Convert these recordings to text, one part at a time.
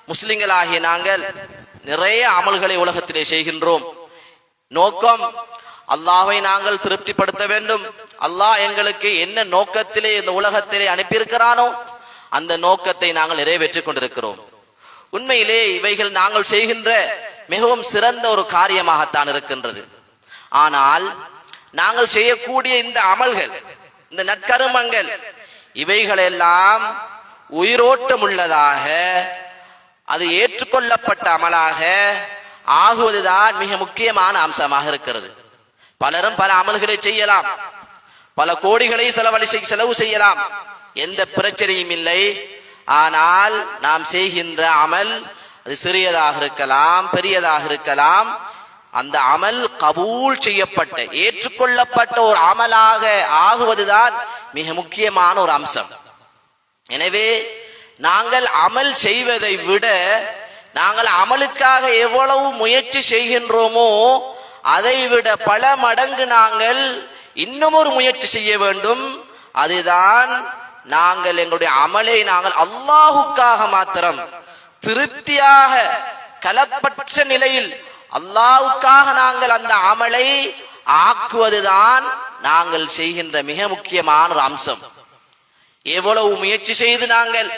முஸ்லிம்களாகிய நாங்கள் நிறைய அமல்களை உலகத்திலே செய்கின்றோம். நோக்கம் அல்லாஹ்வை நாங்கள் திருப்திப்படுத்த வேண்டும். அல்லாஹ் எங்களுக்கு என்ன நோக்கத்திலே இந்த உலகத்திலே அனுப்பியிருக்கிறானோ அந்த நோக்கத்தை நாங்கள் நிறைவேற்றிக் கொண்டிருக்கிறோம். உண்மையிலே இவைகள் நாங்கள் செய்கின்ற மிகவும் சிறந்த ஒரு காரியமாகத்தான் இருக்கின்றது. ஆனால் நாங்கள் செய்யக்கூடிய இந்த அமல்கள், இந்த நற்கருமங்கள், இவைகளெல்லாம் உயிரோட்டம் உள்ளதாக, அது ஏற்றுக்கொள்ளப்பட்ட அமலாக ஆகுவதுதான் மிக முக்கியமான அம்சமாக இருக்கிறது. பலரும் பல அமல்களை செய்யலாம், பல கோடிகளை செலவு செய்யலாம், எந்த பிரச்சனையும் இல்லை. ஆனால் நாம் செய்கின்ற அமல் அது சிறியதாக இருக்கலாம், பெரியதாக இருக்கலாம், அந்த அமல் கபூல் செய்யப்பட்ட ஏற்றுக்கொள்ளப்பட்ட ஒரு அமலாக ஆகுவதுதான் மிக முக்கியமான ஒரு அம்சம். எனவே நாங்கள் அமல் செய்வதை விட நாங்கள் அமலுக்காக எவ்வளவு முயற்சி செய்கின்றோமோ அதை விட பல மடங்கு நாங்கள் இன்னும் ஒரு முயற்சி செய்ய வேண்டும். அதுதான் நாங்கள் எங்களுடைய அமலை நாங்கள் அல்லாஹுக்காக மாத்திரம் திருப்தியாக கலப்பற்ற நிலையில் அல்லாஹுக்காக நாங்கள் அந்த அமலை ஆக்குவதுதான் நாங்கள் செய்கின்ற மிக முக்கியமான ஒரு அம்சம். எவ்வளவு முயற்சி செய்து நாங்கள்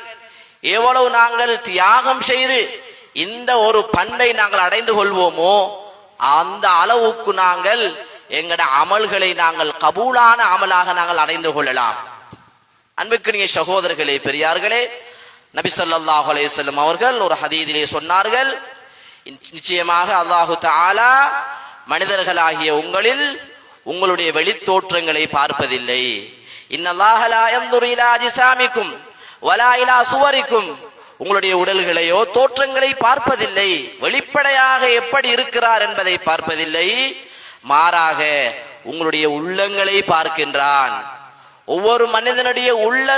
எவ்வளவு நாங்கள் தியாகம் செய்து இந்த ஒரு பண்பை நாங்கள் அடைந்து கொள்வோமோ அந்த அளவுக்கு நாங்கள் எங்களுடைய அமல்களை நாங்கள் கபூலான அமலாக நாங்கள் அடைந்து கொள்ளலாம். அன்புக்குரிய சகோதரர்களே, பெரியார்களே, நபி ஸல்லல்லாஹு அலைஹி வஸல்லம் அவர்கள் ஒரு ஹதீஸிலே சொன்னார்கள், நிச்சயமாக அல்லாஹு தஆலா மனிதர்களாகிய உங்களில் உங்களுடைய வெளித்தோற்றங்களை பார்ப்பதில்லை. இன்னல்லாஹ லா யன்துரு இலா அஜ்சாமிக்கும் வலா இலா சுவரிக்கும், உங்களுடைய உடல்களையோ தோற்றங்களை பார்ப்பதில்லை, வெளிப்படையாக எப்படி இருக்கிறார் என்பதை பார்ப்பதில்லை, மாறாக உங்களுடைய உள்ளங்களை பார்க்கின்றான். ஒவ்வொரு மனிதனுடைய உள்ள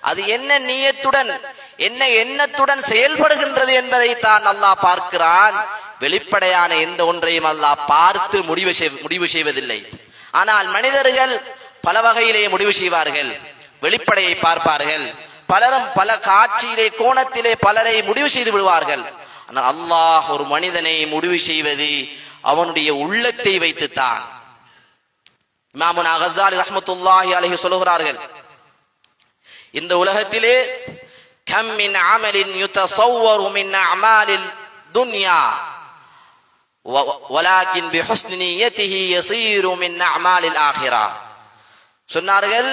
அது என்ன நியத்துடன் என்ன எண்ணத்துடன் செயல்படுகின்றது என்பதை தான் அல்லாஹ் பார்க்கிறான். வெளிப்படையான எந்த ஒன்றையும் அல்லாஹ் பார்த்து முடிவு செய்வதில்லை. ஆனால் மனிதர்கள் பல வகையிலே முடிவு செய்வார்கள், வெளிப்படையை பார்ப்பார்கள். பலரும் பல காட்சியிலே கோணத்திலே பலரை முடிவு செய்து விடுவார்கள். ஆனால் அல்லாஹ் ஒரு மனிதனை முடிவு செய்வது அவனுடைய உள்ளத்தை வைத்துத்தான். இமாமுனா கஸாலி ரஹ்மத்துல்லாஹி அலைஹி சொல்லுகிறார்கள், இந்த உலகத்திலே கம் மின் அமலின் யுதஸவ்வரு மின் அமாலில் துன்யா வலாகின் பிஹுஸ்னி நிய்யதிஹி யஸீரு மின் அமாலில் ஆகிரா. சொன்னார்கள்,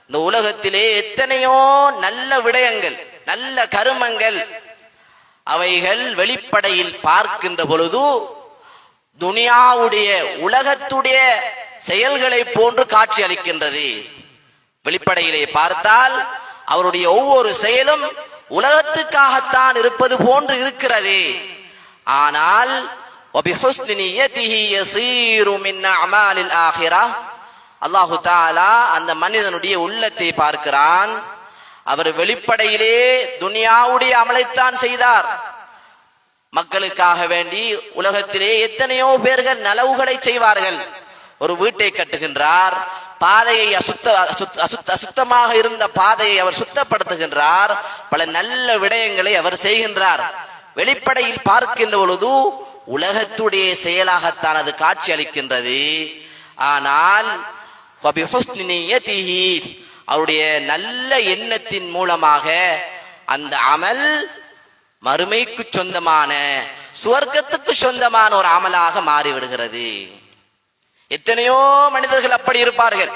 இந்த உலகத்திலே எத்தனையோ நல்ல விடயங்கள், நல்ல கருமங்கள், அவைகள் வெளிப்படையில் பார்க்கின்ற பொழுது துனியாவுடைய உலகத்துடைய செயல்களை போன்று காட்சி அளிக்கின்றது. வெளிப்படையிலே பார்த்தால் அவருடைய ஒவ்வொரு செயலும் உலகத்துக்காகத்தான் இருப்பது போன்று இருக்கிறது. ஆனால் அல்லாஹு தஆலா அந்த மனிதனுடைய உள்ளத்தை பார்க்கிறான். அவர் வெளிப்படையிலே துனியாவுடைய அமலைத்தான் செய்தார். மக்களுக்காக வேண்டி உலகத்திலே எத்தனையோ பேர்கள் நலவுகளை செய்வார்கள். ஒரு வீட்டை கட்டுகின்றார், பாதையை அசுத்தமாக இருந்த பாதையை அவர் சுத்தப்படுத்துகின்றார், பல நல்ல விடயங்களை அவர் செய்கின்றார். வெளிப்படையில் பார்க்கின்ற பொழுது உலகத்துடைய செயலாகத்தான் அது காட்சி அளிக்கின்றது. ஆனால் அவருடைய நல்ல எண்ணத்தின் மூலமாக அந்த அமல் மறுமைக்கு சொந்தமான சுவர்க்கத்துக்கு சொந்தமான ஒரு அமலாக மாறிவிடுகிறது. எத்தனையோ மனிதர்கள் அப்படி இருப்பார்கள்.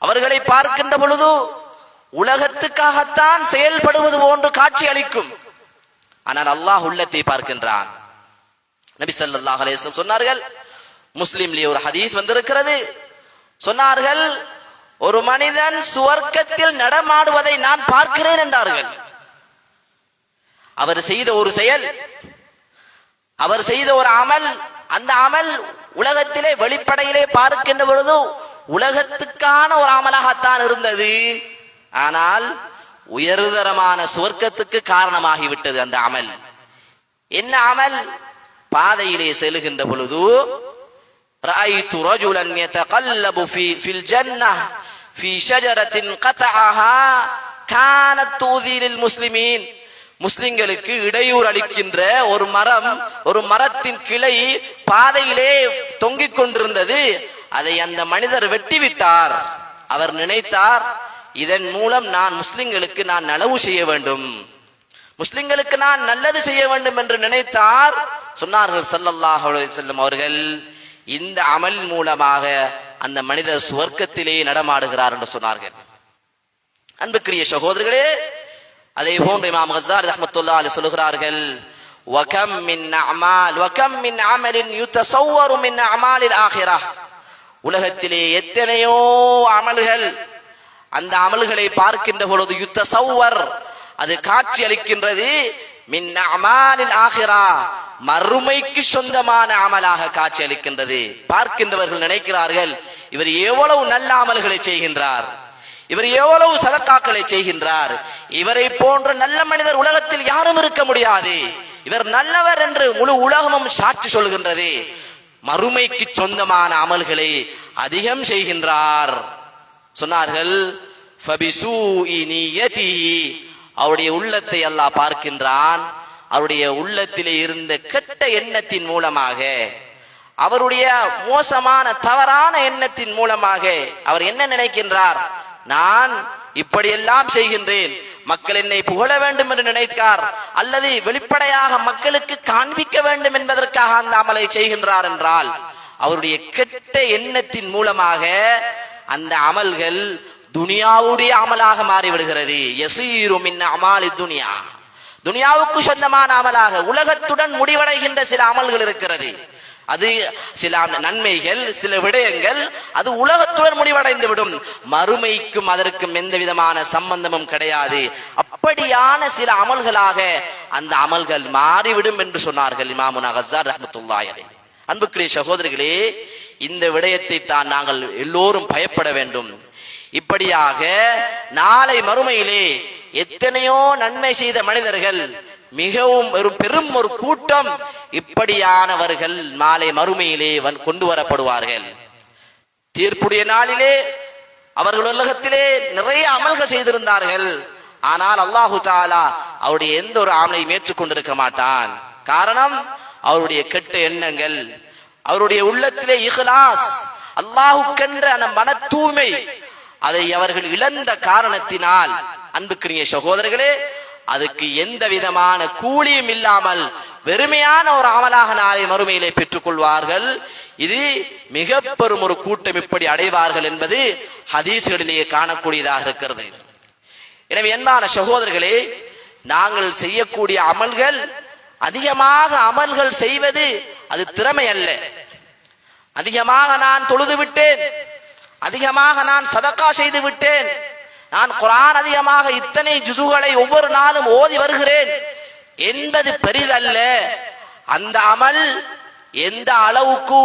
அவர்களை பார்க்கின்ற பொழுது உலகத்துக்காகத்தான் செயல்படுவது போன்று காட்சி அளிக்கும். ஆனால் அல்லாஹ் உள்ளத்தை பார்க்கின்றான். நபி ஸல்லல்லாஹு அலைஹி வஸல்லம் சொன்னார்கள், முஸ்லிம்லே ஒரு ஹதீஸ் வந்திருக்கிறது, சொன்னார்கள், ஒரு மனிதன் சுவர்க்கத்தில் நடமாடுவதை நான் பார்க்கிறேன் என்றார்கள். அவர் செய்த ஒரு செயல், அவர் செய்த ஒரு அமல், அந்த அமல் உலகத்திலே வெளிப்படையிலே பார்க்கின்ற பொழுது உலகத்துக்கான ஒரு அமலாகத்தான் இருந்தது. ஆனால் உயர்தரமான சுவர்க்கத்துக்கு காரணமாகிவிட்டது அந்த அமல். என்ன அமல்? பாதையிலே செல்கின்ற பொழுது ரஅய்து ரஜுலன் யதகல்லபு ஃபில் ஜன்னஹ் ஃபீ ஷஜரத்தின் கதஅஹா கானத் தூதி லில் முஸ்லிமீன், முஸ்லிம்களுக்கு இடையூறு அளிக்கின்ற ஒரு மரத்தின் கிளை பாதையிலே தொங்கிக் கொண்டிருந்தது. அதை அந்த மனிதர் வெட்டிவிட்டார். அவர் நினைத்தார், இதன் மூலம் நான் முஸ்லிம்களுக்கு நான் நலவு செய்ய வேண்டும், முஸ்லிம்களுக்கு நான் நல்லது செய்ய வேண்டும் என்று நினைத்தார். சொன்னார்கள் ஸல்லல்லாஹு அலைஹி வஸல்லம் அவர்கள், இந்த அமல் மூலமாக அந்த மனிதர் சுவர்க்கத்திலே நடமாடுகிறார் என்று சொன்னார்கள். அன்புக்குரிய சகோதரர்களே, அதே போன்று இமாம் கஸாலி ரஹ்மத்துல்லாஹி அலைஹி சொல்கிறார்கள், வகம் மின் அமலின் யுதஸவ்வரு மின் அமாலில் ஆகிரா. உலகத்திலே எத்தனையோ அமல்கள், அந்த அமல்களை பார்க்கின்ற பொழுது யுதஸவ்வர், அது காட்சி அளிக்கின்றது, மின் அமாலில் ஆகிரா, மறுமைக்கு சொந்தமான அமலாக காட்சி அளிக்கின்றது. பார்க்கின்றவர்கள் நினைக்கிறார்கள், இவர் எவ்வளவு நல்ல அமல்களை செய்கின்றார், இவர் எவ்வளவு சதக்காக்களை செய்கின்றார், இவரை போன்ற நல்ல மனிதர் உலகத்தில் யாரும் இருக்க முடியாது, இவர் நல்லவர் என்று முழு உலகமும் சாட்சி சொல்கின்றது. மறுமைக்கு சொந்தமான அமல்களை அதிகம் செய்கின்றார். சொன்னார்கள், ஃபபிசூஇ நியதிஹி, அவருடைய உள்ளத்தை அல்லாஹ் பார்க்கின்றான். அவருடைய உள்ளத்திலே இருந்த கெட்ட எண்ணத்தின் மூலமாக, அவருடைய மோசமான தவறான எண்ணத்தின் மூலமாக அவர் என்ன நினைக்கின்றார், நான் இப்படியெல்லாம் செய்கின்றேன், மக்கள் என்னை புகழ வேண்டும் என்று நினைத்தார், அல்லது வெளிப்படையாக மக்களுக்கு காண்பிக்க வேண்டும் என்பதற்காக அந்த அமலை செய்கின்றார் என்றால், அவருடைய கெட்ட எண்ணத்தின் மூலமாக அந்த அமல்கள் துனியாவுடைய அமலாக மாறிவிடுகிறது. யஸீரு மின் அமாலி துனியா, துனியாவுக்கு சொந்தமான அமலாக உலகத்துடன் முடிவடைகின்ற சில அமல்கள் இருக்கிறது. அது சில நன்மைகள், சில விடயங்கள், அது உலகத்துடன் முடிவடைந்து விடும், மறுமைக்கும் அதற்கும் எந்த விதமான சம்பந்தமும் கிடையாது. அப்படியான சில அமல்களாக அந்த அமல்கள் மாறிவிடும் என்று சொன்னார்கள் இமாமுனா கஸாலி ரஹ்மத்துல்லாஹி அலைஹி. அன்புக்குரிய சகோதரர்களே, இந்த விடயத்தை தான் நாங்கள் எல்லோரும் பயப்பட வேண்டும். இப்படியாக நாளை மறுமையிலே எத்தனையோ நன்மை செய்த மனிதர்கள், மிகவும் பெரும் ஒரு கூட்டம், இப்படியானவர்கள் நாளை மறுமையிலே கொண்டு வரப்படுவார்கள். தீர்ப்புடைய நாளிலே அவர்கள் உலகத்திலே நிறைய அமல்கள் செய்திருந்தார்கள். ஆனால் அல்லாஹு தஆலா அவருடைய எந்த ஒரு அமலையும் ஏற்றுக்கொண்டிருக்க மாட்டான். காரணம், அவருடைய கெட்ட எண்ணங்கள், அவருடைய உள்ளத்திலே இஹ்லாஸ், அல்லாஹுக்கென்ற அந்த மன தூய்மை, அதை அவர்கள் இழந்த காரணத்தினால் அன்புக்குரிய சகோதரர்களே, அதுக்கு எந்த விதமான கூலியும் இல்லாமல் வெறுமையான ஒரு அமலாக நாளை மறுமையிலே பெற்றுக் கொள்வார்கள். இது மிக பெரும் ஒரு கூட்டம் இப்படி அடைவார்கள் என்பது ஹதீஸ்களிலேயே காணக்கூடியதாக இருக்கிறது. எனவே அன்பான சகோதரர்களே, நாங்கள் செய்யக்கூடிய அமல்கள், அதிகமாக அமல்கள் செய்வது அது திறமை அல்ல. அதிகமாக நான் தொழுது விட்டேன், அதிகமாக நான் சதக்கா செய்து விட்டேன், நான் குர்ஆன் அதிகமாக இத்தனை ஜுசுகளை ஒவ்வொரு நாளும் ஓதி வருகிறேன் என்பது பெரிதல்ல. அந்த அமல் எந்த அளவுக்கு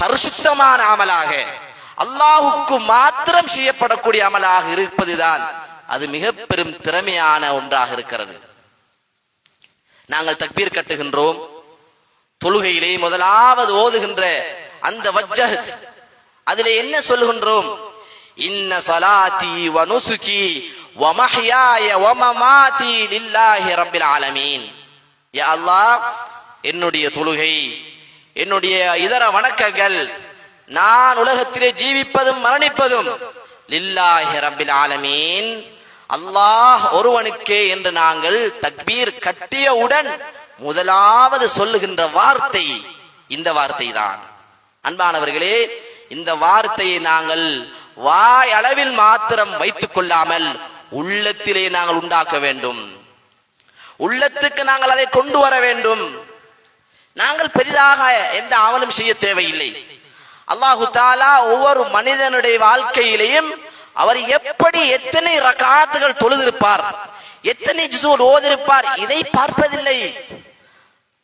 பரிசுத்தமான அமலாக, அல்லாஹுக்கு மாத்திரம் செய்யப்படக்கூடிய அமலாக இருப்பதுதான் அது மிக பெரும் திறமையான ஒன்றாக இருக்கிறது. நாங்கள் தக்பீர் கட்டுகின்றோம், தொழுகையிலே முதலாவது ஓதுகின்ற அந்த வஜ்ஜஹ், அதிலே என்ன சொல்லுகின்றோம், இன்ன ஸலாத்தி வ நுசுகி வ மஹ்யாய வ மமாதி லில்லாஹி ரப்பில் ஆலமீன். யா அல்லாஹ், என்னுடைய தொழுகை, என்னுடைய இதர வணக்கங்கள், நான் உலகத்திலே ஜீவிப்பதும் மரணிப்பதும் லில்லாஹி ரப்பில் ஆலமீன், அல்லாஹ் ஒருவனுக்கே என்று நாங்கள் தக்பீர் கட்டியவுடன் முதலாவது சொல்லுகின்ற வார்த்தை இந்த வார்த்தை தான். அன்பானவர்களே, இந்த வார்த்தையை நாங்கள் வாய் அளவில் மாத்திரம் வைத்துக் கொள்ளாமல் உள்ளத்திலே நாங்கள் உண்டாக்க வேண்டும். உள்ளத்துக்கு நாங்கள் அதை கொண்டு வர வேண்டும். நாங்கள் பெரிதாக எந்த அமலும் செய்ய தேவையில்லை. அல்லாஹு தஆலா ஒவ்வொரு மனிதனுடைய வாழ்க்கையிலேயும் அவர் எப்படி எத்தனை ரகாத்துகள் தொழுதிருப்பார், எத்தனை ஜுஸு ஓதிருப்பார், இதை பார்ப்பதில்லை.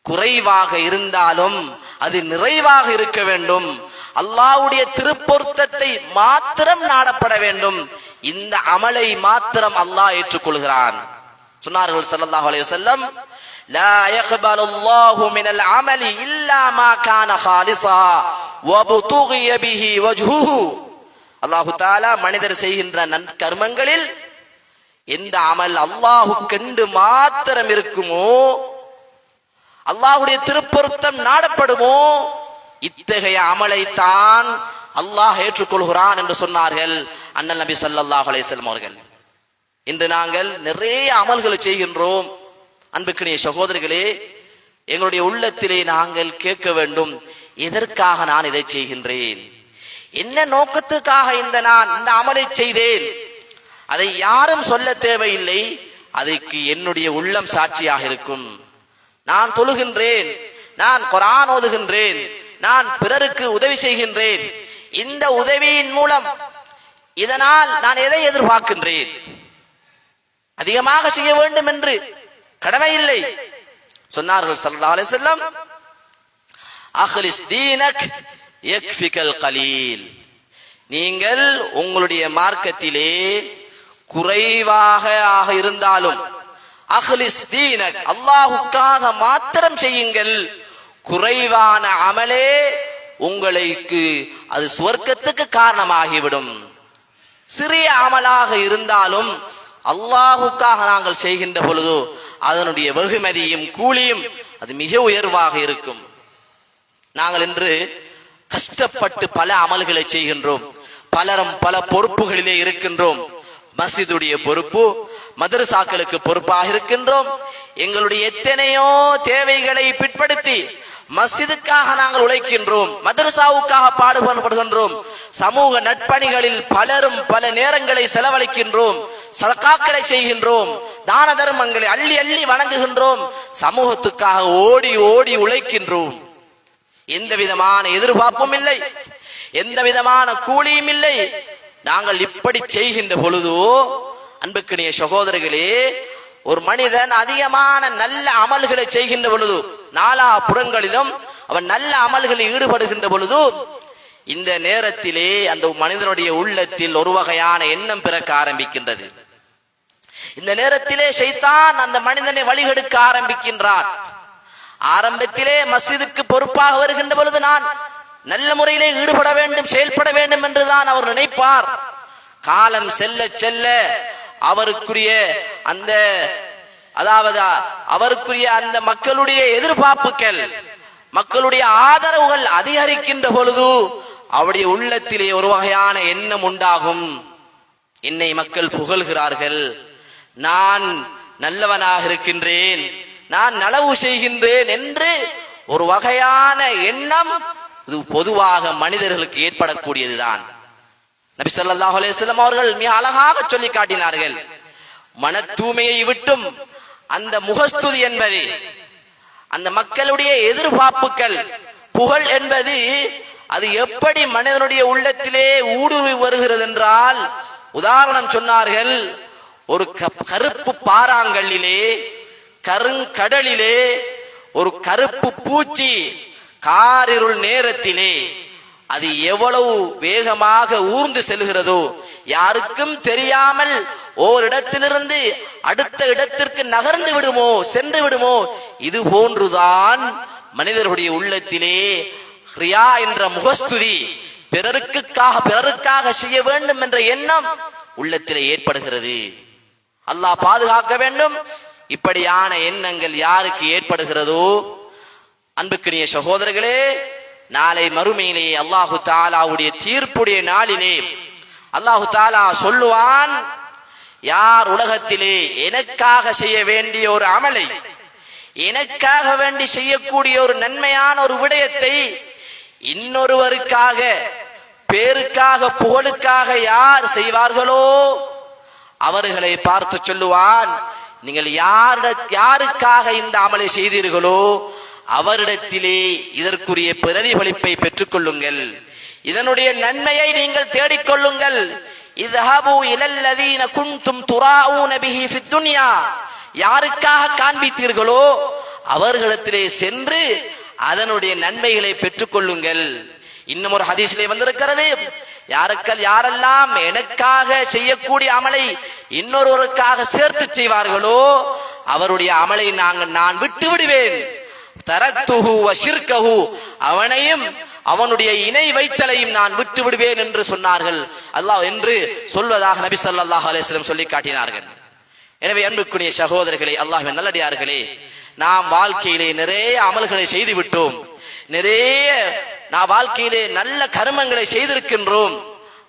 குறைவாக இருந்தாலும் அது நிறைவாக இருக்க வேண்டும். அல்லாஹ்வுடைய திருப்பொருத்தத்தை மாத்திரம் நாடப்பட வேண்டும். இந்த அமலை மாத்திரம் அல்லாஹ் ஏற்றுக்கொள்கிறான். சொன்னார்கள் ஸல்லல்லாஹு அலைஹி வஸல்லம், லா யக்பலுல்லாஹு மினல் அமலி இல்லா மா கான காலிஸா வ புதுகிய பிஹி வஜ்ஹுஹு. அல்லாஹ் தஆலா மனிதர் செய்கின்ற நற்கர்மங்களில் எந்த அமல் அல்லாஹ்வுக்கென்று மாத்திரம் இருக்குமோ, அல்லாஹ்வுடைய திருப்பொருத்தம் நாடப்படுமோ, இத்தகைய அமலைத்தான் அல்லாஹ் ஏற்றுக்கொள்கிறான் என்று சொன்னார்கள் அண்ணல் நபி ஸல்லல்லாஹு அலைஹி வஸல்லம் அவர்கள். இன்று நாங்கள் நிறைய அமல்களை செய்கின்றோம். அன்புக்குரிய சகோதரர்களே, எங்களுடைய உள்ளத்திலே நாங்கள் கேட்க வேண்டும், எதற்காக நான் இதை செய்கின்றேன், என்ன நோக்கத்துக்காக நான் இந்த அமலை செய்தேன். அதை யாரும் சொல்ல தேவையில்லை, அதுக்கு என்னுடைய உள்ளம் சாட்சியாக இருக்கும். நான் தொழுகின்றேன், நான் குர்ஆன் ஓதுகின்றேன், நான் பிறருக்கு உதவி செய்கின்றேன், இந்த உதவியின் மூலம் இதனால் நான் எதை எதிர்பார்க்கின்றேன், அதிகமாக செய்ய வேண்டும் என்று கடமை இல்லை. சொன்னார்கள் ஸல்லல்லாஹு அலைஹி வஸல்லம், அக்லிஸ் தீனக் யக்ஃபிகல் கலீல். நீங்கள் உங்களுடைய மார்க்கத்திலே குறைவாக இருந்தாலும் அக்லிஸ் தீனக், அல்லாஹ்வுக்காக மாத்திரம் செய்யுங்கள். குறைவான அமலே உங்களுக்கு அது சுவர்க்கத்துக்கு காரணமாகிவிடும். சிறிய அமலாக இருந்தாலும் அல்லாஹ்வுக்காக நாங்கள் செய்கின்ற பொழுது அதனுடைய வெகுமதியும் கூலியும் அது மிக உயர்வாக இருக்கும். நாங்கள் இன்று கஷ்டப்பட்டு பல அமல்களை செய்கின்றோம். பலரும் பல பொறுப்புகளிலே இருக்கின்றோம். மஸ்ஜிதுடைய பொறுப்பு, மதரசாக்களுக்கு பொறுப்பாக இருக்கின்றோம். எங்களுடைய எத்தனையோ தேவைகளை பிற்படுத்தி மஸ்ஜிதுக்காக நாங்கள் உழைக்கின்றோம், மதரசாவுக்காக பாடுபடுகின்றோம். சமூக நட்பணிகளில் பலரும் பல நேரங்களை செலவழிக்கின்றோம், சதகாக்களை செய்கின்றோம், தான தர்மங்களை அள்ளி அள்ளி வணங்குகின்றோம், சமூகத்துக்காக ஓடி ஓடி உழைக்கின்றோம். எந்த விதமான எதிர்பார்ப்பும் இல்லை, எந்த விதமான கூலியும் இல்லை. நாங்கள் இப்படி செய்கின்ற பொழுதோ அன்புக்குரிய சகோதரர்களே, ஒரு மனிதன் அதிகமான நல்ல அமல்களை செய்கின்ற பொழுது, நாலா புறங்களிலும் அவன் நல்ல அமல்களில் ஈடுபடுகின்ற பொழுது, இந்த நேரத்திலே அந்த மனிதனுடைய உள்ளத்தில் ஒரு வகையான எண்ணம் பிறக்க ஆரம்பிக்கின்றது. இந்த நேரத்திலே ஷைத்தான் அந்த மனிதனை வழிகெடுக்க ஆரம்பிக்கின்றான். ஆரம்பத்திலே மஸ்ஜிதுக்கு பொறுப்பாக வருகின்ற பொழுது நான் நல்ல முறையிலே ஈடுபட வேண்டும், செயல்பட வேண்டும் என்றுதான் அவர் நினைப்பார். காலம் செல்ல செல்ல அவருக்குரிய அந்த அவருக்குரிய அந்த மக்களுடைய எதிர்பார்ப்புகள், மக்களுடைய ஆதரவுகள் அதிகரிக்கின்ற பொழுது அவருடைய உள்ளத்திலே ஒரு வகையான எண்ணம் உண்டாகும். என்னை மக்கள் புகழ்கிறார்கள், நான் நல்லவனாக இருக்கின்றேன், நான் நலவு செய்கின்றேன் என்று ஒரு வகையான எண்ணம் இது பொதுவாக மனிதர்களுக்கு ஏற்படக்கூடியதுதான். நபி ஸல்லல்லாஹு அலைஹி வஸல்லம் அவர்கள் மிக அழகாக சொல்லி காட்டினார்கள், மன தூய்மையை விட்டும் அந்த முகஸ்துதி என்பது, அந்த மக்களுடைய எதிர்பார்ப்புகள், புகழ் என்பது அது எப்படி மனிதனுடைய உள்ளத்திலே ஊடுருவி வருகிறது என்றால், உதாரணம் சொன்னார்கள், ஒரு கருப்பு பாறாங்கல்லிலே, கருங்கடலிலே ஒரு கருப்பு பூச்சி காரிருள் நேரத்திலே அது எவ்வளவு வேகமாக ஊர்ந்து செல்கிறதோ, யாருக்கும் தெரியாமல் ஓரிடத்திலிருந்து அடுத்த இடத்திற்கு நகர்ந்து விடுமோ, சென்று விடுமோ, இது போன்றுதான் மனிதர்களுடைய உள்ளத்திலே ரியா என்ற முகஸ்துதி, பிறருக்காக செய்ய வேண்டும் என்ற எண்ணம் உள்ளத்திலே ஏற்படுகிறது. அல்லாஹ் பாதுகாக்க வேண்டும். இப்படியான எண்ணங்கள் யாருக்கு ஏற்படுகிறதோ, அன்புக்குரிய சகோதரர்களே, நாளை மறுமையிலே அல்லாஹு தஆலாவுடைய தீர்ப்புடைய நாளிலே அல்லாஹு தஆலா சொல்லுவான், யார் உலகத்திலே எனக்காக செய்ய வேண்டிய ஒரு அமலை, எனக்காக வேண்டி செய்யக்கூடிய ஒரு நன்மையான ஒரு விடயத்தை இன்னொருவருக்காக, பேருக்காக, புகழுக்காக யார் செய்வார்களோ அவர்களை பார்த்து சொல்லுவான், நீங்கள் யாருக்காக இந்த அமலை செய்தீர்களோ அவரிடத்திலே இதற்குரிய பிரதிபலிப்பை பெற்றுக் கொள்ளுங்கள், இதனுடைய நன்மையை நீங்கள் தேடிக்கொள்ளுங்கள். இذهبوا الى الذين كنتم تراؤون به في الدنيا, யாருக்காக காண்பித்தீர்களோ அவர்களிடத்திலே சென்று அதனுடைய நன்மைகளை பெற்றுக் கொள்ளுங்கள். இன்னும் ஒரு ஹதீஸிலே வந்திருக்கிறது, யாரெல்லாம் எனக்காக செய்யக்கூடிய அமலை இன்னொருவருக்காக சேர்த்து செய்வார்களோ அவருடைய அமலை நான் விட்டு விடுவேன். தரக்துஹு வ ஷிர்கஹு, அவனையும் அவனுடைய இணை வைத்தலையும் நான் விட்டு விடுவேன் என்று சொன்னார்கள். அல்லாஹ் என்று சொல்வதாக நபி ஸல்லல்லாஹு அலைஹி வஸல்லம் சொல்லி காட்டினார்கள். எனவே அன்புக்குரிய சகோதரர்களே, அல்லாஹ்வின் நல்லடியார்களே, நாம் வாழ்க்கையிலே நிறைய அமல்களை செய்து விட்டோம், நிறைய நாம் வாழ்க்கையிலே நல்ல கர்மங்களை செய்திருக்கின்றோம்.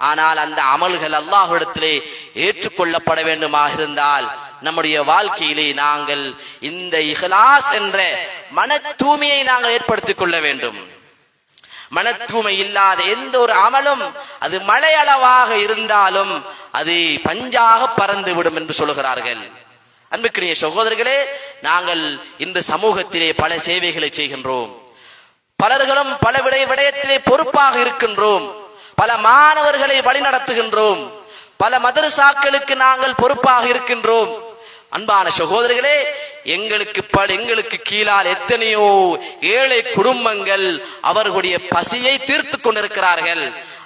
ஆனால் அந்த அமல்கள் அல்லாஹ்விடத்திலே ஏற்றுக்கொள்ளப்பட வேண்டுமாக இருந்தால் நம்முடைய வாழ்க்கையிலே நாங்கள் இந்த இஹ்லாஸ் என்ற மன தூய்மையை நாங்கள் ஏற்படுத்திக் கொள்ள வேண்டும். மன தூய்மை இல்லாத எந்த ஒரு அமலும் அது மழையளவாக இருந்தாலும் அது பஞ்சாக பறந்து விடும் என்று சொல்கிறார்கள். அன்புக்குரிய சகோதரர்களே, நாங்கள் இந்த சமூகத்திலே பல சேவைகளை செய்கின்றோம், பலர்களும் பல விடயத்திலே பொறுப்பாக இருக்கின்றோம், பல மாணவர்களை வழிநடத்துகின்றோம், பல மதரசாக்களுக்கு நாங்கள் பொறுப்பாக இருக்கின்றோம். அன்பான சகோதரர்களே, எங்களுக்கு கீழால் எத்தனையோ ஏழை குடும்பங்கள் அவர்களுடைய பசியை தீர்த்து கொண்டிருக்கிறார்கள்.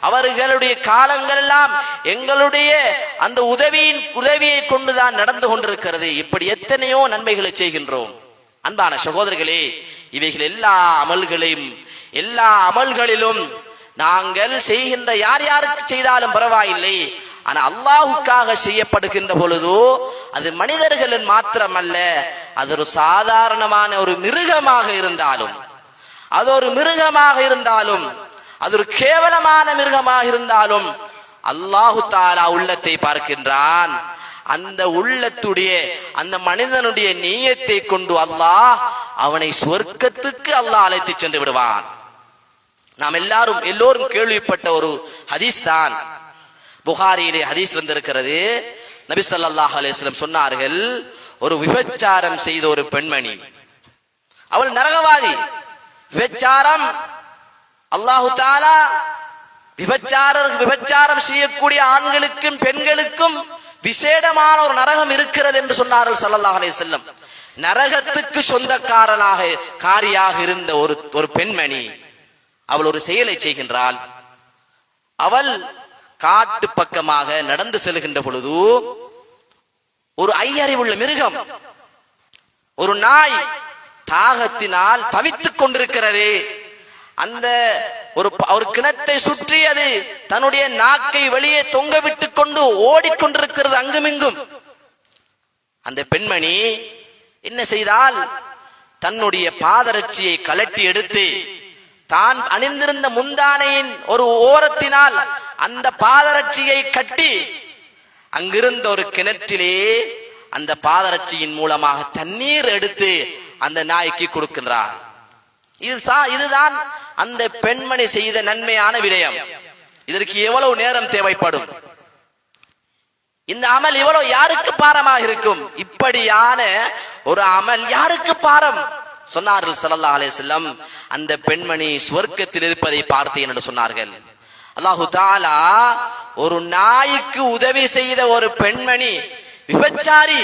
அவர்களுடைய காலங்கள் எல்லாம் எங்களுடைய அந்த உதவியை கொண்டுதான் நடந்து கொண்டிருக்கிறது. இப்படி எத்தனையோ நன்மைகளை செய்கின்றோம். அன்பான சகோதரர்களே, இவைகள் எல்லா அமல்களிலும் நாங்கள் செய்கின்ற யாருக்கு செய்தாலும் பரவாயில்லை, ஆனா அல்லாஹுக்காக செய்யப்படுகின்ற பொழுதோ அது மனிதர்களின் மாத்திரமல்ல, அது ஒரு சாதாரணமான ஒரு மிருகமாக இருந்தாலும், அது ஒரு கேவலமான மிருகமாக இருந்தாலும் அல்லாஹு தஆலா உள்ளத்தை பார்க்கின்றான். அந்த உள்ளத்துடைய அந்த மனிதனுடைய நியத்தை கொண்டு அல்லாஹ் அவனை சொர்க்கத்துக்கு அல்லாஹ் அழைத்து சென்று விடுவான். நாம் எல்லோரும் கேள்விப்பட்ட ஒரு ஹதீஸ் தான், புகாரியிலே ஹதீஸ் வந்திருக்கிறது. நபி ஸல்லல்லாஹு அலைஹி வஸல்லம் சொன்னார்கள், ஒரு விபச்சாரம் செய்த ஒரு பெண்மணி, அவள் நரகவாதி. விபச்சாரம், அல்லாஹு தஆலா விபச்சாரம் செய்யக்கூடிய ஆண்களுக்கும் பெண்களுக்கும் விசேடமான ஒரு நரகம் இருக்கிறது என்று சொன்னார்கள் ஸல்லல்லாஹு அலைஹி வஸல்லம். நரகத்துக்கு காரியாக இருந்த ஒரு பெண்மணி, அவள் ஒரு செயலை செய்கின்றாள். அவள் காட்டு பக்கமாக நடந்து செல்கின்ற பொழுது ஒரு ஐயறிவுள்ள மிருகம், ஒரு நாய் தாகத்தினால் தவித்துக் கொண்டிருக்கிறது. அந்த ஒரு கிணத்தை சுற்றி அது தன்னுடைய நாக்கை வெளியே தொங்க விட்டுக் கொண்டு ஓடிக்கொண்டிருக்கிறது அங்குமிங்கும். அந்த பெண்மணி என்ன செய்தால், தன்னுடைய பாதரட்சியை கலட்டி எடுத்து தான் அணிந்திருந்த முந்தானையின் ஒரு ஓரத்தினால் அந்த பாதரட்சியை கட்டி அங்கிருந்த ஒரு கிணற்றிலே அந்த பாதரட்சியின் மூலமாக தண்ணீர் எடுத்து அந்த நாய்க்கு கொடுக்கின்றார். இதுதான் அந்த பெண்மணி செய்த நன்மையான விடயம். இதற்கு எவ்வளவு நேரம் தேவைப்படும்? இந்த அமல் இவ்வளவு யாருக்கு பாரமாக இருக்கும்? இப்படியான ஒரு அமல் யாருக்கு பாரம்? சொன்னார்கள் ஸல்லல்லாஹு அலைஹி வஸல்லம், அந்த பெண்மணி சுவர்க்கத்தில் இருப்பதை பார்த்தேன் என்று சொன்னார்கள். அல்லாஹு தஆலா ஒரு நாய்க்கு உதவி செய்த ஒரு பெண்மணி விபச்சாரி,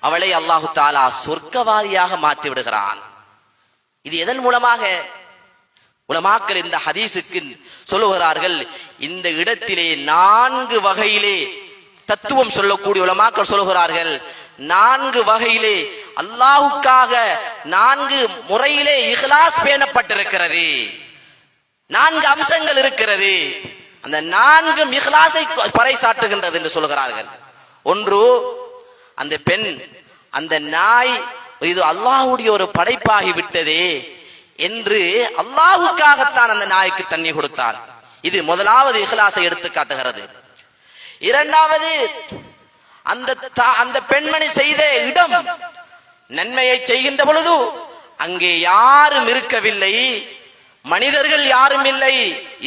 அவளை அல்லாஹு தஆலா சொர்க்கவாதியாக மாற்றி விடுகிறான். இது எதன் மூலமாக? உலமாக்கள் இந்த ஹதீஸுக்கு சொல்லுகிறார்கள், இந்த இடத்திலே 4 வகையிலே தத்துவம் சொல்லக்கூடிய உலமாக்கள் சொல்லுகிறார்கள், 4 வகையிலே அல்லாஹுக்காக 4 முறையிலே இஹ்லாஸ் பேணப்பட்டிருக்கிறது. 4 அம்சங்கள் இருக்கிறது. அந்த 4 இஹ்லாஸை பறைசாற்றுகின்றது என்று சொல்கிறார்கள். ஒன்று, அந்த பெண், அந்த நாய் இது அல்லாஹ்வுடைய ஒரு படைப்பாகி விட்டதே என்று அல்லாஹுக்காகத்தான் அந்த நாய்க்கு தண்ணி கொடுத்தாள். இது முதலாவது இஹ்லாஸை எடுத்து காட்டுகிறது. இரண்டாவது, அந்த பெண்மணி செய்த இடம், நன்மையை செய்கின்ற பொழுது அங்கே யாரும் இருக்கவில்லை, மனிதர்கள் யாரும் இல்லை,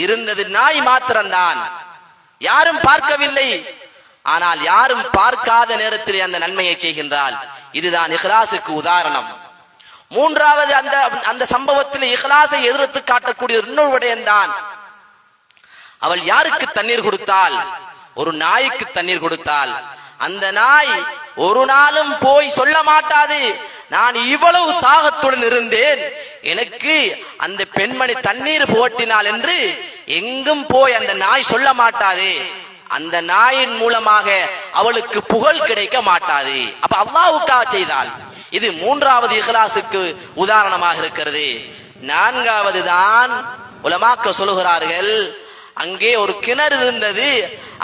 இருந்தது நாய் மாத்திரம்தான். யாரும் பார்க்கவில்லை, ஆனால் யாரும் பார்க்காத நேரத்தில் அந்த நன்மையை செய்கின்றாள். இதுதான் இஹ்லாஸுக்கு உதாரணம். மூன்றாவது, அந்த சம்பவத்தில் இஹ்லாஸை எதிர்த்து காட்டக்கூடிய இன்னொரு விடயம்தான், அவள் யாருக்கு தண்ணீர் கொடுத்தாள்? ஒரு நாய்க்கு தண்ணீர் கொடுத்தாள். அந்த நாய் ஒரு நாளும் போய் சொல்ல மாட்டாது, நான் இவ்வளவு தாகத்துடன் இருந்தேன், எனக்கு அந்த பெண்மணி தண்ணீர் போட்டினாள் என்று எங்கும் போய் அந்த நாய் சொல்ல மாட்டாது. அந்த நாயின் மூலமாக அவளுக்கு புகழ் கிடைக்க மாட்டாது. அப்ப அல்லாஹ்வுக்காக செய்தாள். இது மூன்றாவது இஹ்லாஸுக்கு உதாரணமாக இருக்கிறது. நான்காவது தான் உலமாக்கள் சொல்லுகிறார்கள், அங்கே ஒரு கிணறு இருந்தது.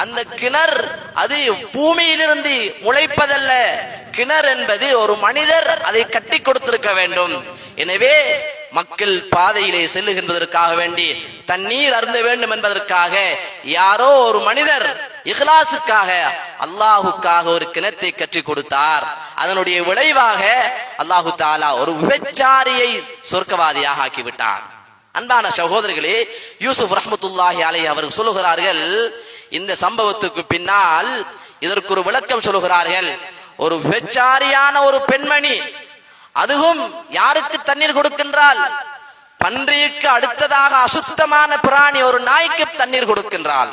அந்த கிணறு அது பூமியிலிருந்து முளைப்பதல்ல. கிணறு என்பது ஒரு மனிதர் அதை கட்டி கொடுத்திருக்க வேண்டும். எனவே மக்கள் பாதையிலே செல்லுகின்றதற்காக வேண்டி தண்ணீர் அருந்த வேண்டும் என்பதற்காக யாரோ ஒரு மனிதர் இஹ்லாசுக்காக அல்லாஹுக்காக ஒரு கிணத்தை கட்டி கொடுத்தார். அதனுடைய விளைவாக அல்லாஹு தாலா ஒரு விபச்சாரியை சொர்க்கவாதியாக ஆக்கிவிட்டார். அன்பான சகோதரர்களே, யூசுப் ரஹ்மத்துல்லாஹி அலைஹி அவர்கள் சொல்லுகிறார்கள், இந்த சம்பவத்துக்கு பின்னால் இதற்கு ஒரு விளக்கம் சொல்லுகிறார்கள். ஒரு விபச்சாரியான ஒரு பெண்மணி, அதுவும் யாருக்கு தண்ணீர் கொடுக்கின்றாள்? பன்றிக்கு அடுத்ததாக அசுத்தமான பிராணி ஒரு நாய்க்கு தண்ணீர் கொடுக்கின்றாள்.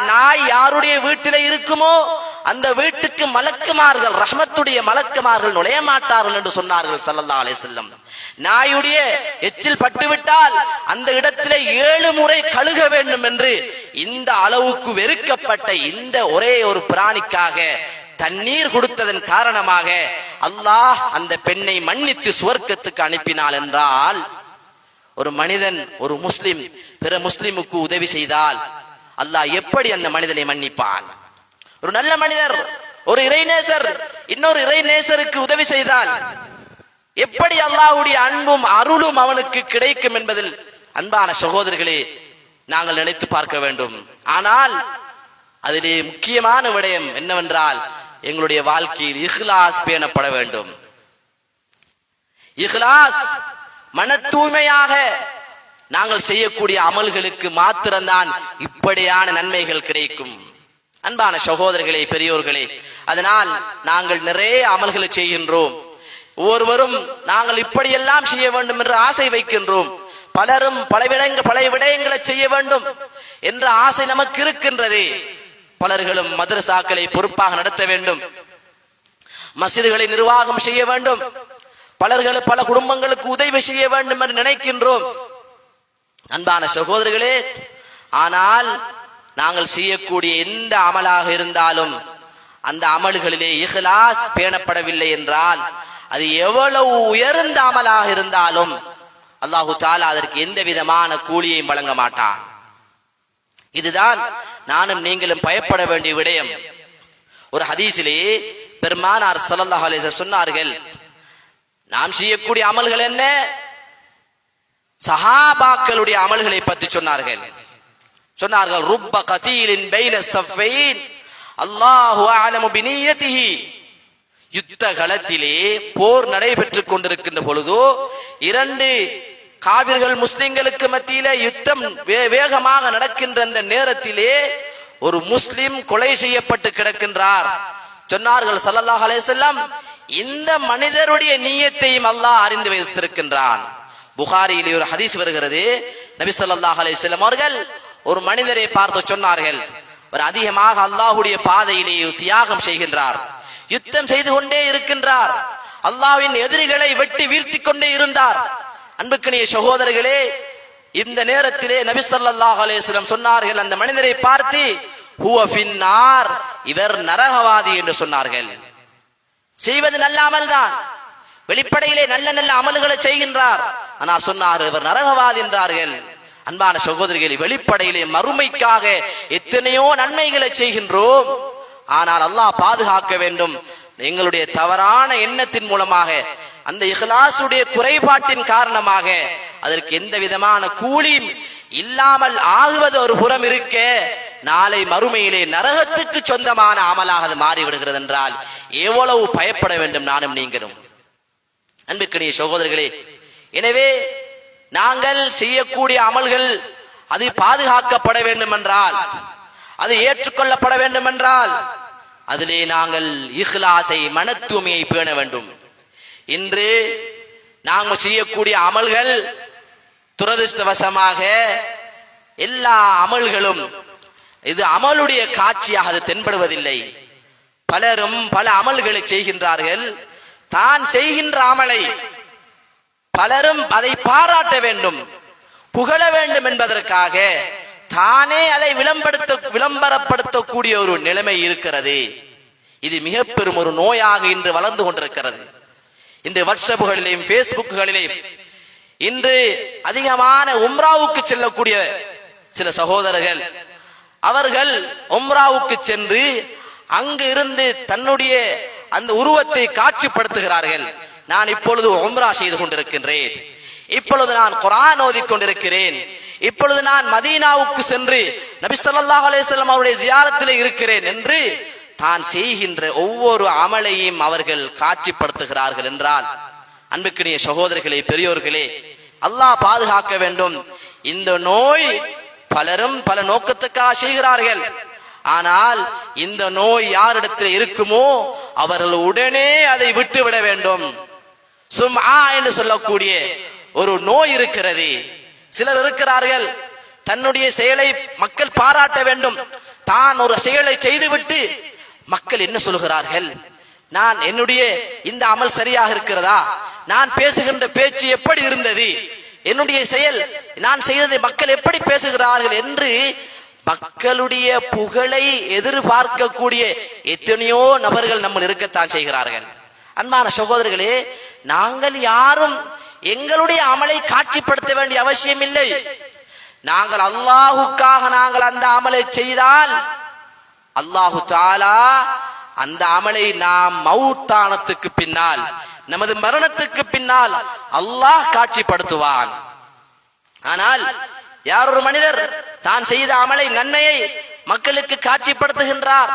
நாய் யாருடைய வீட்டில இருக்குமோ அந்த வீட்டுக்கு மலக்குமார்கள், ரஹ்மத்துடைய மலக்குமார்கள் நுழைய மாட்டார்கள் என்று சொன்னார்கள் ஸல்லல்லாஹு அலைஹி வஸல்லம். நாயுடைய எச்சில் பட்டுவிட்டால் அந்த இடத்திலே 7 முறை கழுக வேண்டும் என்று இந்த அளவுக்கு வெறுக்கப்பட்ட இந்த ஒரே ஒரு பிராணிக்காக தண்ணீர் கொடுத்ததன் காரணமாக அல்லாஹ் அந்த பெண்ணை மன்னித்து சுவர்க்கத்துக்கு அனுப்பினாள் என்றால், ஒரு மனிதன் ஒரு முஸ்லிம் பிற முஸ்லிமுக்கு உதவி செய்தால் அல்லாஹ் எப்படி அந்த மனிதனை மன்னிப்பான்? ஒரு நல்ல மனிதர், ஒரு இறைநேசர் இன்னொரு இறைநேசருக்கு உதவி செய்தால் எப்படி அல்லாஹ்வுடைய அன்பும் அருளும் அவனுக்கு கிடைக்கும் என்பதில் அன்பான சகோதரர்களே நாங்கள் நினைத்து பார்க்க வேண்டும். ஆனால் அதிலே முக்கியமான விடயம் என்னவென்றால், எங்களுடைய வாழ்க்கையில் இஹ்லாஸ் பேணப்பட வேண்டும். இஹ்லாஸ், மன தூய்மையாக நாங்கள் செய்யக்கூடிய அமல்களுக்கு மாத்திரம்தான் இப்படியான நன்மைகள் கிடைக்கும். அன்பான சகோதரர்களே, பெரியோர்களே, அதனால் நாங்கள் நிறைய அமல்களை செய்கின்றோம். ஒவ்வொருவரும் நாங்கள் இப்படியெல்லாம் செய்ய வேண்டும் என்று ஆசை வைக்கின்றோம். பலரும் பல விடயங்களை செய்ய வேண்டும் என்ற ஆசை நமக்கு இருக்கின்றது. பலர்களும் மதரசாக்களை பொறுப்பாக நடத்த வேண்டும், மஸ்ஜிதுகளை நிர்வாகம் செய்ய வேண்டும், பல குடும்பங்களுக்கு உதவி செய்ய வேண்டும் என்று நினைக்கின்றோம். அன்பான சகோதரர்களே, ஆனால் நாங்கள் செய்யக்கூடிய எந்த அமலாக இருந்தாலும் அந்த அமல்களிலே இஹ்லாஸ் பேணப்படவில்லை என்றால் அது எவ்வளவு உயர்ந்த அமலாக இருந்தாலும் அல்லாஹு தஆலா அதற்கு எந்த விதமான கூலியையும் வழங்க மாட்டான். இதுதான் நானும் நீங்களும் பயப்பட வேண்டிய விடயம். ஒரு ஹதீஸிலே பெருமானார் ஸல்லல்லாஹு அலைஹி வஸல்லம் சொன்னார்கள், நாம் செய்யக்கூடிய அமல்கள் என்ன? சஹாபாக்களுடைய அமல்களை பற்றி சொன்னார்கள். ருப்ப கதீலின் பைன ஸஃபைன் அல்லாஹு அஅலமு பினியதிஹி. யுத்த களத்திலே போர் நடைபெற்றுக் கொண்டிருக்கின்ற பொழுதோ 2 காவிர்கள் முஸ்லிம்களுக்கு மத்தியிலே யுத்தம் வேகமாக நடக்கின்ற அந்த நேரத்திலே ஒரு முஸ்லிம் கொலை செய்யப்பட்டு கிடக்கின்றார். சொன்னார்கள் ஸல்லல்லாஹு அலைஹி வஸல்லம், இந்த மனிதருடைய நியத்தையும் அல்லாஹ் அறிந்து வைத்திருக்கின்றான். புகாரியிலே ஒரு ஹதீஸ் வருகிறது. நபி ஸல்லல்லாஹு அலைஹி வஸல்லம் அவர்கள் ஒரு மனிதரை பார்த்து சொன்னார்கள், அவர் அதிகமாக அல்லாஹ்வுடைய பாதையிலே தியாகம் செய்கின்றார், யுத்தம் செய்து கொண்டே இருக்கின்றார், அல்லாஹ்வின் எதிரிகளை வெட்டி வீழ்த்தி கொண்டே இருந்தார். அன்புக்குரிய சகோதரர்களே, இந்த நேரத்திலே நபி ஸல்லல்லாஹு அலைஹி வஸல்லம் சொன்னார்கள், அந்த மனிதரை பார்த்து ஹுவ ஃபின்னார், இவர் நரகவாதி என்று சொன்னார்கள். செய்வது நல்ல அமல் தான், வெளிப்படையிலே நல்ல நல்ல அமல்களை செய்கின்றார், ஆனால் சொன்னார் இவர் நரகவாதி என்றார்கள். அன்பான சகோதரிகளே, வெளிப்படையிலே மறுமைக்காக எத்தனையோ நன்மைகளை செய்கின்றோம், ஆனால் அல்லாஹ் பாதுகாக்க வேண்டும். எங்களுடைய தவறான எண்ணத்தின் மூலமாக, அந்த இஹ்லாசுடைய குறைபாட்டின் காரணமாக அதற்கு எந்த விதமான கூலியும் இல்லாமல் ஆகுவது ஒரு புறம் இருக்க, நாளை மறுமையிலே நரகத்துக்கு சொந்தமான அமலாக அது மாறிவிடுகிறது என்றால் எவ்வளவு பயப்பட வேண்டும் நானும் நீங்களும். அன்புக்குரிய சகோதரர்களே, எனவே நாங்கள் செய்யக்கூடிய அமல்கள் அது பாதுகாக்கப்பட வேண்டும் என்றால், அது ஏற்றுக்கொள்ளப்பட வேண்டும் என்றால் அதிலே நாங்கள் இஹ்லாஸை, மன தூய்மையை பேண வேண்டும். இன்று நாங்கள் செய்யக்கூடிய அமல்கள் துரதிர்ஷ்டவசமாக எல்லா அமல்களும் இது அமலுடைய காட்சியாக அது தென்படுவதில்லை. பலரும் பல அமல்களை செய்கின்றார்கள், தான் செய்கின்ற அமலை பலரும் அதை பாராட்ட வேண்டும், புகழ வேண்டும் என்பதற்காக தானே அதை விளம்பரப்படுத்தக்கூடிய ஒரு நிலைமை இருக்கிறது. இது மிக பெரும் ஒரு நோயாக இன்று வளர்ந்து கொண்டிருக்கிறது. இன்று வாட்ஸ்அப்புகளிலேயும் பேஸ்புக்குகளிலேயும் இன்று அதிகமான உம்ராவுக்கு செல்லக்கூடிய சில சகோதரர்கள் அவர்கள் உம்ராவுக்கு சென்று அங்கு இருந்து தன்னுடைய அந்த உருவத்தை காட்சிப்படுத்துகிறார்கள். நான் இப்பொழுது உம்ரா செய்து கொண்டிருக்கின்றேன், இப்பொழுது நான் குர்ஆன் ஓதிக் கொண்டிருக்கிறேன், இப்பொழுது நான் மதீனாவுக்கு சென்று நபி ஸல்லல்லாஹு அலைஹி வஸல்லம் அவருடைய ஜியாரத்திலே இருக்கிறேன் என்று தான் செய்கின்ற ஒவ்வொரு அமலையும் அவர்கள் காட்சிப்படுத்துகிறார்கள் என்றால், அன்புக்குரிய சகோதரர்களே, பெரியோர்களே, அல்லாஹ் பாதுகாக்க வேண்டும். இந்த நோய் பலரும் பல நோக்கத்துக்காக செய்கிறார்கள். ஆனால் இந்த நோய் யாரிடத்தில் இருக்குமோ அவர்கள் உடனே அதை விட்டுவிட வேண்டும். சும்ஆ என்று சொல்லக்கூடிய ஒரு நோய் இருக்கிறது. சிலர் இருக்கிறார்கள், தன்னுடைய செயலை மக்கள் பாராட்ட வேண்டும், தான் ஒரு செயலை செய்துவிட்டு மக்கள் என்ன சொல்கிறார்கள், நான் என்னுடைய இந்த அமல் சரியாக இருக்கிறதா, நான் பேசுகின்ற பேச்சு எப்படி இருந்தது, என்னுடைய செயல் நான் செய்ததை மக்கள் எப்படி பேசுகிறார்கள் என்று மக்களுடைய புகழை எதிர்பார்க்கக்கூடிய எத்தனையோ நபர்கள் நம்ம இருக்கத்தான் செய்கிறார்கள். அன்பான சகோதரர்களே, நாங்கள் யாரும் எங்களுடைய அமலை காட்சிப்படுத்த வேண்டிய அவசியம் இல்லை. நாங்கள் அல்லாஹுக்காக நாங்கள் அந்த அமலை செய்தால் அல்லாஹு தஆலா அந்த அமலை நாம் மௌத்தானத்துக்கு பின்னால், நமது மரணத்துக்கு பின்னால் அல்லாஹ் காட்சிப்படுத்துவான். ஆனால் யார் ஒரு மனிதர் தான் செய்த அமலை நன்மையை மக்களுக்கு காட்சிப்படுத்துகின்றார்,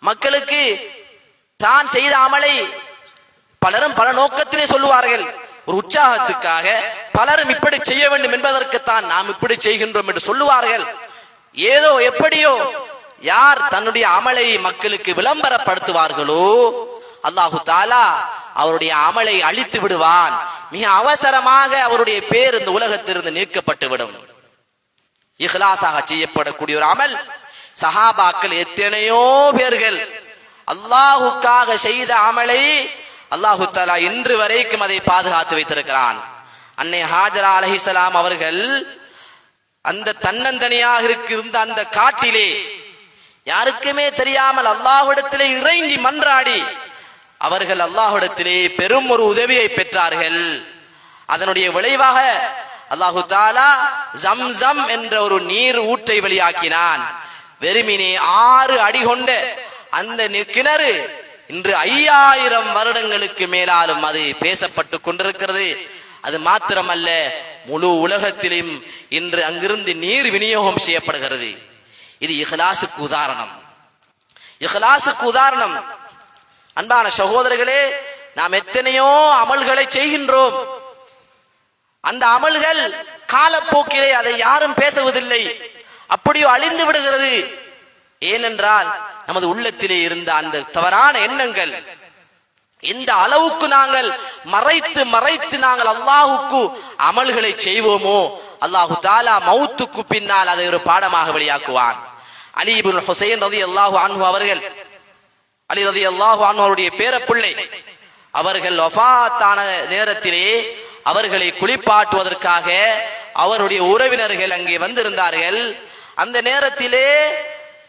மக்களுக்கு தான் செய்த அமலை பலரும் பல நோக்கத்திலே சொல்லுவார்கள், ஒரு உற்சாகத்துக்காக பலரும் இப்படி செய்ய வேண்டும் என்பதற்குத்தான் நாம் இப்படி செய்கின்றோம் என்று சொல்லுவார்கள். ஏதோ எப்படியோ யார் தன்னுடைய அமலை மக்களுக்கு விளம்பரப்படுத்துவார்களோ அல்லாஹு தஆலா அவருடைய அமலை அழித்து விடுவான். மிக அவசரமாக அவருடைய பேர் இந்த உலகத்திலிருந்து நீக்கப்பட்டு விடும். இஹ்லாஸாக செய்யப்படக்கூடிய ஒரு அமல், சஹாபாக்கள் எத்தனையோ பேர்கள் அல்லாஹுக்காக செய்த அமலை அல்லாஹு தஆலா இன்று வரைக்கும் அதை பாதுகாத்து வைத்திருக்கிறான். அன்னை ஹாஜரா அலைஹிஸ்ஸலாம் அவர்கள் அந்த தன்னந்தனியாக இருந்த அந்த காட்டிலே யாருக்குமே தெரியாமல் அல்லாஹ்விடத்திலே இறைஞ்சி மன்றாடி அவர்கள் அல்லாஹ்விடத்திலே பெரும் ஒரு உதவியை பெற்றார்கள். அதனுடைய விளைவாக அல்லாஹு தஆலா ஜம்சம் என்ற ஒரு நீர் ஊற்றை வெளியாக்கினான். வெறுமினே 6 அடி கொண்ட அந்த கிணறு இன்று 5000 வருடங்களுக்கு மேலாலும் அது பேசப்பட்டு கொண்டிருக்கிறது. அது மாத்திரமல்ல, முழு உலகத்திலும் இன்று அங்கிருந்து நீர் விநியோகம் செய்யப்படுகிறது. இது இஹ்லாஸுக்கு உதாரணம், இஹ்லாஸுக்கு உதாரணம். அன்பான சகோதரர்களே, நாம் எத்தனையோ அமல்களை செய்கின்றோம். அந்த அமல்கள் காலப்போக்கிலே அதை யாரும் பேசுவதில்லை, அப்படியோ அழிந்து விடுகிறது. ஏனென்றால் நமது உள்ளத்திலே இருந்த அந்த தவறான எண்ணங்கள் இந்த அளவுக்கு நாங்கள் மறைத்து மறைத்து நாங்கள் அல்லாஹுக்கு அமல்களை செய்வோமோ அல்லாஹு தஆலா மௌத்துக்கு பின்னால் அதை ஒரு பாடமாக வெளியாக்குவான். அலி இப்னு ஹுசைன் ரலியல்லாஹு அன்ஹு அவர்கள், அலி ரலியல்லாஹு அன்ஹு அவருடைய பேரப்பிள்ளை, அவர்கள் வஃபாத்தான நேரத்திலே அவர்களை குளிப்பாட்டுவதற்காக அவருடைய உறவினர்கள் அங்கே வந்திருந்தார்கள். அந்த நேரத்திலே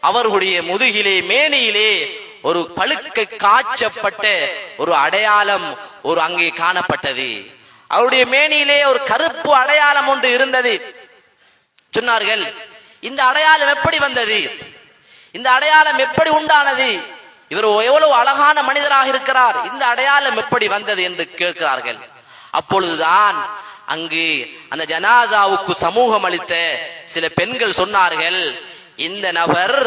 அவர்களுடைய முதுகிலே மேனியிலே ஒரு பழுக்க காய்ச்சப்பட்ட ஒரு அடையாளம் ஒரு அங்கே காணப்பட்டது. அவருடைய மேனியிலே ஒரு கருப்பு அடையாளம் ஒன்று இருந்தது. சொன்னார்கள், இந்த அடையாளம் எப்படி வந்தது, இந்த அடையாளம் எப்படி உண்டானது, இவர் எவ்வளவு அழகான மனிதராக இருக்கிறார், இந்த அடையாளம் எப்படி வந்தது என்று கேட்கிறார்கள். அப்பொழுதுதான் அங்கு அந்த ஜனாசாவுக்கு சமூகம் அளித்த சில பெண்கள் சொன்னார்கள், இந்த நபர்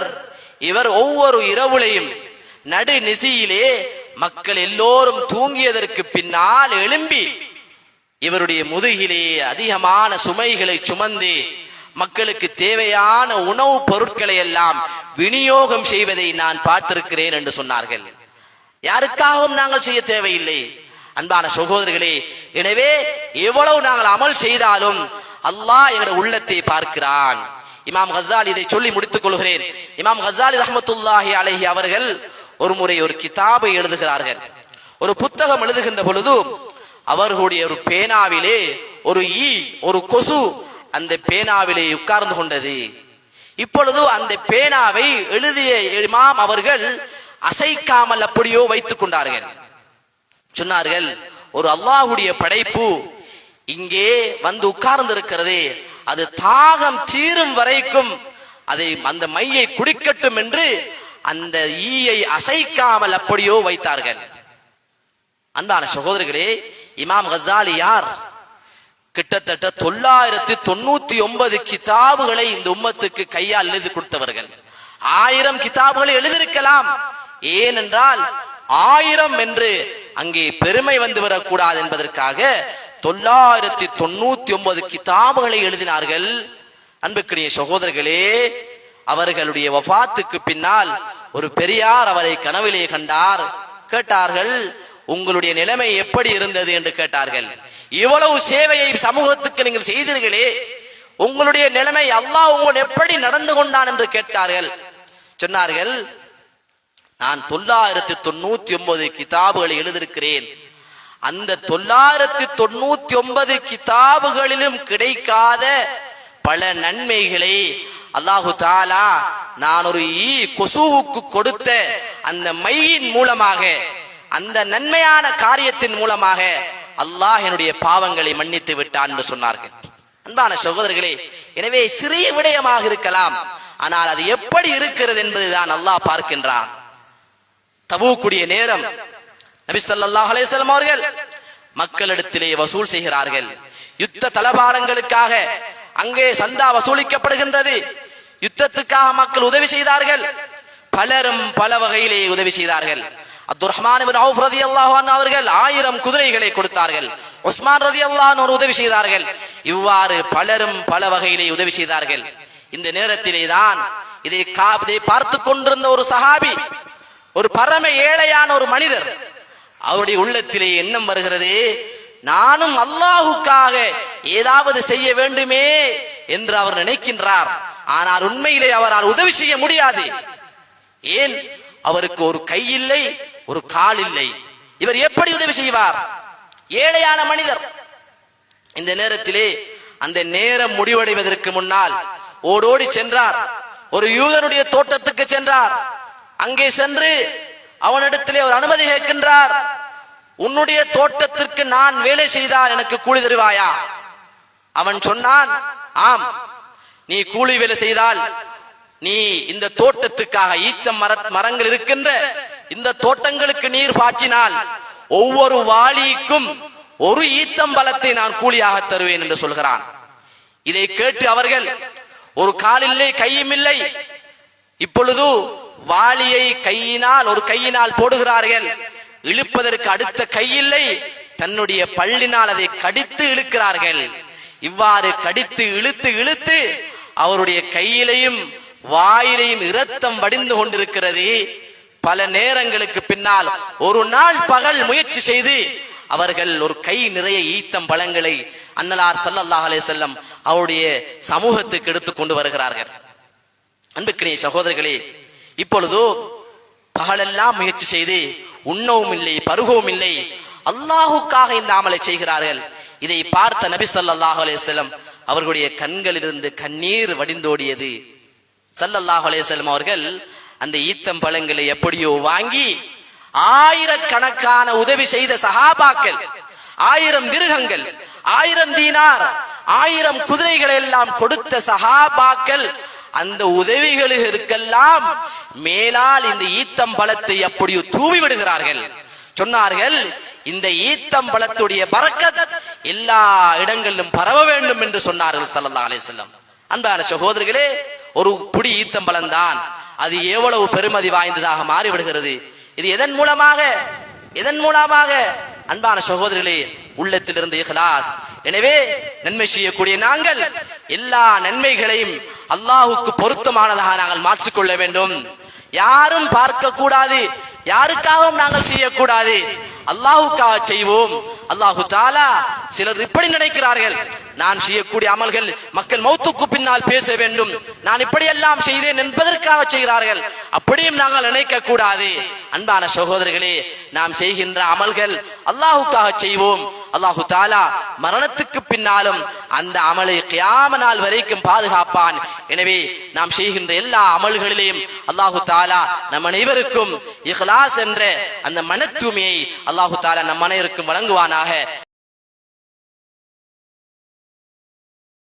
இவர் ஒவ்வொரு இரவுலையும் நடு நிசியிலே மக்கள் எல்லோரும் தூங்கியதற்கு பின்னால் எழும்பி இவருடைய முதுகிலே அதிகமான சுமைகளை சுமந்து மக்களுக்கு தேவையான உணவுப் பொருட்களை எல்லாம் விநியோகம் செய்வதை நான் பார்த்திருக்கிறேன் என்று சொன்னார்கள். யாருக்காகவும் நாங்கள் செய்ய தேவையில்லை அன்பான சகோதரர்களே. எனவே எவ்வளவு நாங்கள் அமல் செய்தாலும் அல்லாஹ் எங்களுடைய உள்ளத்தை பார்க்கிறான். இமாம் கஸாலி இதை சொல்லி முடித்துக் கொள்கிறேன். இமாம் கஸாலி ரஹ்மத்துல்லாஹி அலைஹி அவர்கள் ஒரு முறை ஒரு கிதாபை எழுதுகிறார்கள். ஒரு புத்தகம் எழுதுகின்ற பொழுது அவர்களுடைய ஒரு பேனாவிலே ஒரு ஈ, ஒரு கொசு அந்த பேனாவிலே உட்கார்ந்து கொண்டது. இப்பொழுது அந்த பேனாவை எழுதிய இமாம் அவர்கள் அசைக்காமல் அப்படியோ வைத்துக் கொண்டார்கள். சொன்னார்கள், ஒரு அல்லாஹ்வுடைய படைப்பு இங்கே வந்து உட்கார்ந்து இருக்கிறது, அது தாகம் தீரும் வரைக்கும் அதை அந்த மையை குடிக்கட்டும் என்று அந்த ஈயை அசைக்காமல் அப்படியோ வைத்தார்கள். அன்பான சகோதரர்களே, இமாம் கஸாலி யார்? கிட்டத்தட்ட 999 கிதாபுகளை இந்த உம்மத்துக்கு கையால் எழுதி கொடுத்தவர்கள். 1000 கிதாபுகளை எழுதியிருக்கலாம். ஏனென்றால் 1000 என்று அங்கே பெருமை வந்து வரக்கூடாது என்பதற்காக 999 கிதாபுகளை எழுதினார்கள். அன்புக்குரிய சகோதரர்களே, அவர்களுடைய வஃபாத்துக்கு பின்னால் ஒரு பெரியார் அவரை கனவிலே கண்டார். கேட்டார்கள், உங்களுடைய நிலைமை எப்படி இருந்தது என்று கேட்டார்கள். இவ்வளவு சேவையை சமூகத்துக்கு நீங்கள் செய்தீர்களே, உங்களுடைய நிலைமை அல்லாஹ் உங்களை எப்படி நடந்து கொண்டான் என்று கேட்டார்கள். சொன்னார்கள், நான் 999 கிதாபுகளை எழுதியிருக்கிறேன். அந்த 999 கிதாபுகளிலும் கிடைக்காத பல நன்மைகளை அல்லாஹு தஆலா நான் ஒரு கொசுவுக்கு கொடுத்த அந்த மையின் மூலமாக, அந்த நன்மையான காரியத்தின் மூலமாக அல்லாஹ் என்னுடைய பாவங்களை மன்னித்து விட்டான் என்று சொன்னார்கள். அன்பான சகோதரர்களே, எனவே சிறிய விடயமாக இருக்கலாம், ஆனால் அது எப்படி இருக்கிறது என்பதுதான் அல்லாஹ் பார்க்கின்றான். தபூக்குடைய நேரம் நபி ஸல்லல்லாஹு அலைஹி வஸல்லம் அவர்கள் மக்களிடத்திலே வசூல் செய்கிறார்கள். யுத்த தளபாடங்களுக்காக அங்கே சந்தா வசூலிக்கப்படுகின்றது. யுத்தத்துக்காக மக்கள் உதவி செய்தார்கள். பலரும் பல வகையிலே உதவி செய்தார்கள். அப்துர் ரஹ்மான் இப்னு அவுஃப் ரலியல்லாஹு அன்ஹு அவர்கள் 1000 குதிரைகளை கொடுத்தார்கள். உஸ்மான் ரலியல்லாஹு அன்ஹு உதவி செய்தார்கள். இவ்வாறு பலரும் பல வகையிலே உதவி செய்தார்கள். இந்த நேரத்திலே தான் இதை பார்த்து கொண்டிருந்த ஒரு சஹாபி, ஒரு பரம ஏழையான ஒரு மனிதர், அவருடைய உள்ளத்திலே எண்ணம் வருகிறது, நானும் அல்லாஹுக்காக ஏதாவது செய்ய வேண்டுமே என்று அவர் நினைக்கின்றார். ஆனால் உண்மையிலே அவரால் உதவி செய்ய முடியாது. ஏன்? அவருக்கு ஒரு கை இல்லை, ஒரு கால் இல்லை. இவர் எப்படி உதவி செய்வார்? ஏழையான மனிதர். இந்த நேரத்திலே அந்த நேரம் முடிவடைவதற்கு முன்னால் ஓடோடி சென்றார். ஒரு யூதனுடைய தோட்டத்துக்கு சென்றார். அங்கே சென்று அவனிடத்திலே ஒரு அனுமதி கேட்கின்றார். உன்னுடைய தோட்டத்திற்கு நான் வேலை செய்தால் எனக்கு கூலி தருவாயா? அவன் சொன்னான், ஆம், நீ கூலி வேலை செய்தால் நீ இந்த தோட்டத்துக்காக ஈத்தம் மரங்கள் இருக்கின்ற இந்த தோட்டங்களுக்கு நீர் பாய்ச்சினால் ஒவ்வொரு வாளிக்கும் ஒரு ஈத்தம் பழத்தை நான் கூலியாக தருவேன் என்று சொல்கிறான். இதை கேட்டு அவர்கள், ஒரு காலில்லை, கையும் இல்லை, இப்பொழுது வாளியை ஒரு கையினால் போடுகிறார்கள். இழுப்பதற்கு அடுத்த கையில்லை, தன்னுடைய பல்லினால் அதை கடித்து இழுக்கிறார்கள். இவ்வாறு கடித்து இழுத்து இழுத்து அவருடைய கையிலையும் வாயிலையும் இரத்தம் வடிந்து கொண்டிருக்கிறது. பல நேரங்களுக்கு பின்னால் ஒரு நாள் பகல் முயற்சி செய்து அவர்கள் ஒரு கை நிறைய ஈத்தம் பழங்களை அன்னலார் ஸல்லல்லாஹு அலைஹி வஸல்லம் அவருடைய சமூகத்துக்கு எடுத்துக் கொண்டு வருகிறார்கள். அன்புக்குரிய சகோதரர்களே, இப்பொழுது பகலெல்லாம் முயற்சி செய்து உண்ணவும் இல்லை, பருகவும் இல்லை, அல்லாஹுக்காக இந்த அமலை செய்கிறார்கள். இதை பார்த்த நபி ஸல்லல்லாஹு அலைஹி வஸல்லம் அவர்களுடைய கண்களிலிருந்து கண்ணீர் வடிந்தோடியது. ஸல்லல்லாஹு அலைஹி வஸல்லம் அவர்கள் அந்த ஈத்தம் பழங்களை எப்படியோ வாங்கி ஆயிரக்கணக்கான உதவி செய்த சஹாபாக்கள், 1000 திர்ஹங்கள், 1000 தீனார், 1000 குதிரைகளை எல்லாம் கொடுத்த சஹாபாக்கள் அந்த உதவிகளுக்கெல்லாம் மேலால் இந்த ஈத்தம் பழத்தை அப்படியே தூவி விடுகிறார்கள். சொன்னார்கள், இந்த ஈத்தம் பழத்துடைய பரக்கத் எல்லா இடங்களிலும் பரவ வேண்டும் என்று சொன்னார்கள் ஸல்லல்லாஹு அலைஹி வஸல்லம். அன்பான சகோதரர்களே, ஒரு புடி ஈத்தம் பழம் தான் அது எவ்வளவு பெருமதி வாய்ந்ததாக மாறிவிடுகிறது. இது எதன் மூலமாக? அன்பான சகோதரர்களே, உள்ளத்திலிருந்து இஹ்லாஸ். எனவே நன்மை செய்யக்கூடிய நாங்கள் எல்லா நன்மைகளையும் அல்லாஹுக்கு பொருத்தமானதாக நாங்கள் மாற்றிக்கொள்ள வேண்டும். யாரும் பார்க்க கூடாது, யாருக்காகவும் நாங்கள் செய்யக்கூடாது, அல்லாஹுக்காக செய்வோம். அல்லாஹு தஆலா, சிலர் இப்படி நினைக்கிறார்கள், நான் செய்யக்கூடிய அமல்கள் மக்கள் மௌத்துக்கு பின்னால் பேச வேண்டும், நான் இப்படியெல்லாம் செய்தேன் என்பதற்காக செய்கிறார்கள். அப்படியும் நாங்கள் நினைக்க கூடாது. அன்பான சகோதரர்களே, நாம் செய்கின்ற அமல்கள் அல்லாஹுக்காக செய்வோம். அல்லாஹு தஆலா மரணத்துக்கு பின்னாலும் அந்த அமலை கியாம நாள் வரைக்கும் பாதுகாப்பான். எனவே நாம் செய்கின்ற எல்லா அமல்களிலேயும் அல்லாஹு தஆலா நம் அனைவருக்கும் இஹ்லாஸ் என்ற அந்த மன தூய்மையை அல்லாஹு தஆலா நம் அனைவருக்கும் வழங்குவானாக.